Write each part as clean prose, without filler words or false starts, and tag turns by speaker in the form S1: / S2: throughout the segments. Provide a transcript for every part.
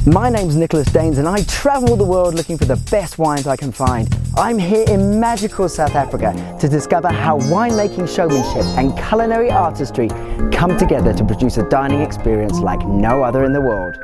S1: My name's Daines and I travel the world looking for the best wines I can find. I'm here in magical South Africa to discover how winemaking showmanship and culinary artistry come together to produce a dining experience like no other in the world.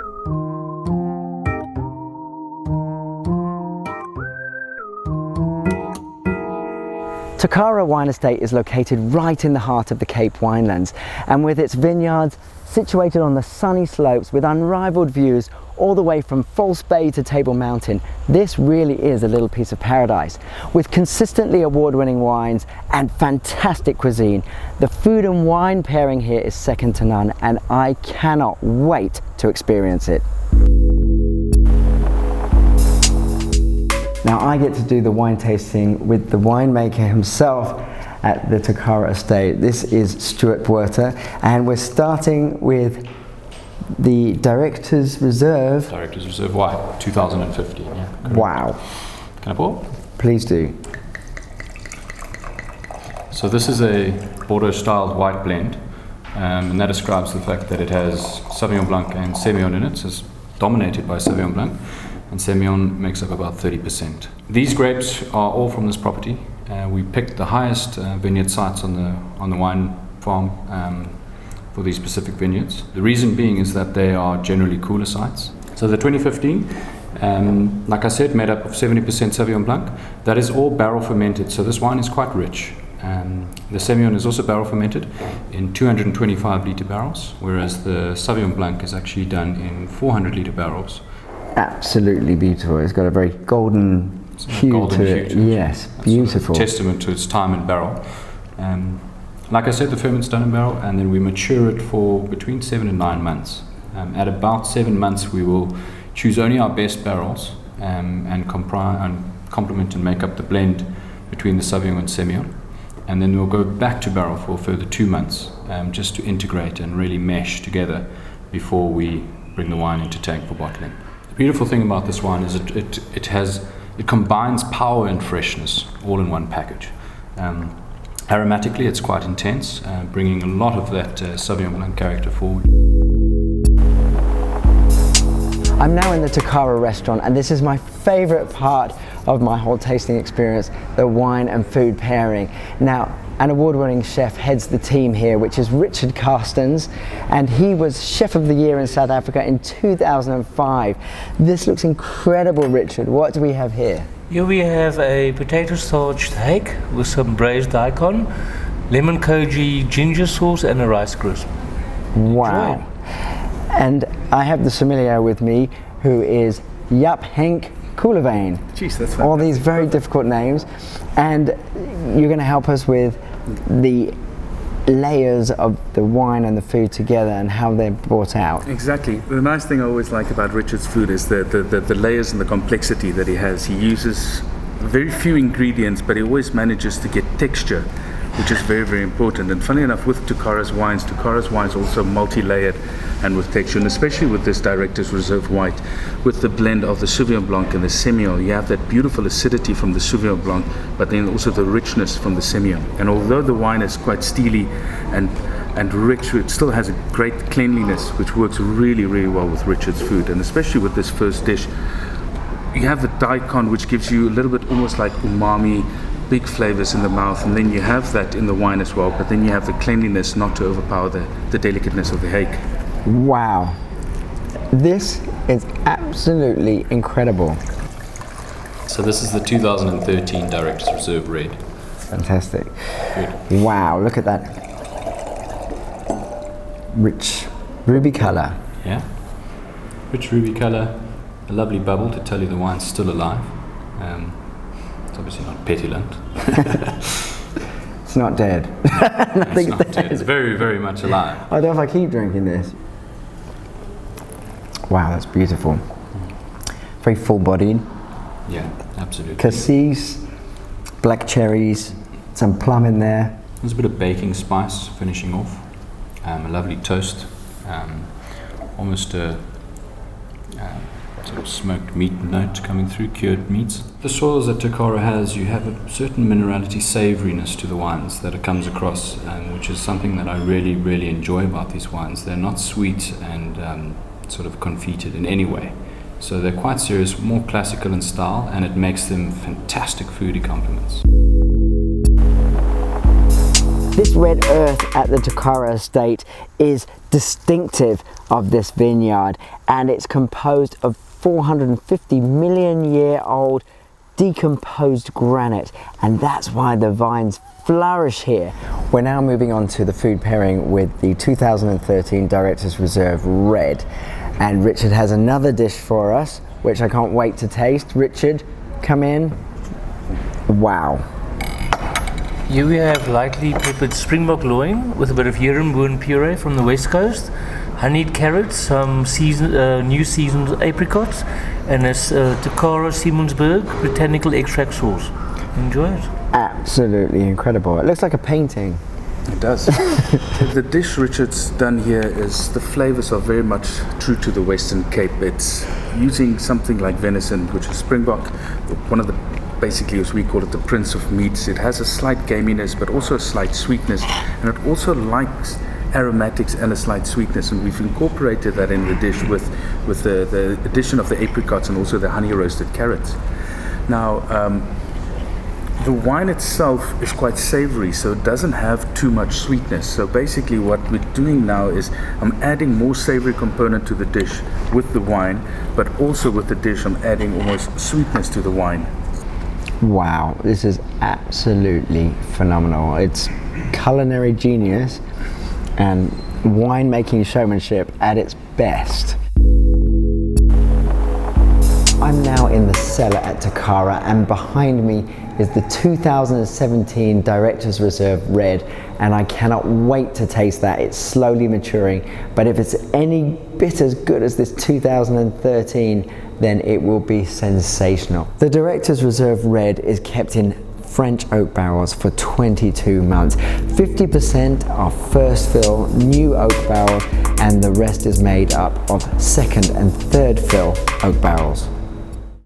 S1: Tokara Wine Estate is located right in the heart of the Cape Winelands, and with its vineyards situated on the sunny slopes with unrivaled views all the way from False Bay to Table Mountain, this really is a little piece of paradise. With consistently award-winning wines and fantastic cuisine, the food and wine pairing here is second to none, and I cannot wait to experience it. Now I get to do the wine tasting with the winemaker himself at the Takara Estate. This is Stuart Botha, and we're starting with the Director's Reserve.
S2: Director's Reserve White, 2015. Yeah, correct.
S1: Wow.
S2: Can I pour?
S1: Please do.
S2: So this is a Bordeaux-styled white blend, and that describes the fact that it has Sauvignon Blanc and Semillon in it. So it's dominated by Sauvignon Blanc, and Semillon makes up about 30%. These grapes are all from this property. We picked the highest vineyard sites on the wine farm for these specific vineyards. The reason being is that they are generally cooler sites. So the 2015, like I said, made up of 70% Sauvignon Blanc. That is all barrel fermented, so this wine is quite rich. The Semillon is also barrel fermented in 225 litre barrels, whereas the Sauvignon Blanc is actually done in 400 litre barrels.
S1: Absolutely beautiful. It's got a very golden hue to it. Yes, beautiful.
S2: Sort of testament to its time in barrel. Like I said, the ferment's done in barrel, and then we mature it for between 7 and 9 months. At about 7 months, we will choose only our best barrels and complement and make up the blend between the Sauvignon and Semillon. And then we'll go back to barrel for a further 2 months, just to integrate and really mesh together before we bring the wine into tank for bottling. The beautiful thing about this wine is it combines power and freshness all in one package. Aromatically, it's quite intense, bringing a lot of that Sauvignon Blanc character forward.
S1: I'm now in the Takara Restaurant, and this is my favourite part of my whole tasting experience, the wine and food pairing. Now, an award-winning chef heads the team here, which is Richard Carstens, and he was Chef of the Year in South Africa in 2005. This looks incredible, Richard. What do we have here?
S3: Here we have a potato starched hake with some braised daikon, lemon koji ginger sauce, and a rice crisp.
S1: Wow.
S3: Enjoy.
S1: And I have the sommelier with me, who is Jaap Henk Koolewijn.
S4: Jeez, that's fantastic.
S1: All these very difficult names, and you're going to help us with the layers of the wine and the food together and how they're brought out.
S4: Exactly. The nice thing I always like about Richard's food is the layers and the complexity that he has. He uses very few ingredients, but he always manages to get texture, which is very, very important. And funny enough, with Takara's wines also multi-layered and with texture, and especially with this Director's Reserve White, with the blend of the Sauvignon Blanc and the Semillon, you have that beautiful acidity from the Sauvignon Blanc, but then also the richness from the Semillon. And although the wine is quite steely and rich, it still has a great cleanliness, which works really, really well with Richard's food. And especially with this first dish, you have the daikon, which gives you a little bit almost like umami, big flavors in the mouth, and then you have that in the wine as well, but then you have the cleanliness not to overpower the delicateness of the hake.
S1: Wow. This is absolutely incredible.
S2: So this is the 2013 Director's Reserve Red.
S1: Fantastic.
S2: Good.
S1: Wow, look at that. Rich ruby colour.
S2: Yeah. Rich ruby colour, a lovely bubble to tell you the wine's still alive. It's obviously not petulant.
S1: It's not dead.
S2: It's not dead. It's very, very much alive.
S1: I don't know if I keep drinking this. Wow, that's beautiful. Very full-bodied.
S2: Yeah, absolutely.
S1: Cassis, black cherries, some plum in there.
S2: There's a bit of baking spice finishing off. A lovely toast. Almost a sort of smoked meat note coming through, cured meats. The soils that Takara has, you have a certain minerality, savouriness to the wines that it comes across, which is something that I really, really enjoy about these wines. They're not sweet and sort of confeited in any way. So they're quite serious, more classical in style, and it makes them fantastic foodie complements.
S1: This red earth at the Takara estate is distinctive of this vineyard, and it's composed of 450 million year old decomposed granite, and that's why the vines flourish here. We're now moving on to the food pairing with the 2013 Director's Reserve Red, and Richard has another dish for us which I can't wait to taste. Richard, come in. Wow.
S3: Here we have lightly peppered springbok loin with a bit of herringboon puree from the west coast, honeyed carrots, some new seasoned apricots, and a Takara Simonsberg botanical extract sauce. Enjoy it.
S1: Absolutely incredible. It looks like a painting.
S4: It does. The dish Richard's done here is, the flavors are very much true to the Western Cape. It's using something like venison, which is springbok, one of the, basically as we call it, the prince of meats. It has a slight gaminess but also a slight sweetness, and it also likes aromatics and a slight sweetness, and we've incorporated that in the dish with the addition of the apricots and also the honey roasted carrots. Now the wine itself is quite savory, so it doesn't have too much sweetness. So basically what we're doing now is I'm adding more savory component to the dish with the wine, but also with the dish I'm adding almost sweetness to the wine.
S1: Wow, this is absolutely phenomenal. It's culinary genius and winemaking showmanship at its best. I'm now in the cellar at Takara, and behind me is the 2017 Director's Reserve Red, and I cannot wait to taste that. It's slowly maturing, but if it's any bit as good as this 2013, then it will be sensational. The Director's Reserve Red is kept in French oak barrels for 22 months. 50% are first fill new oak barrels, and the rest is made up of second and third fill oak barrels.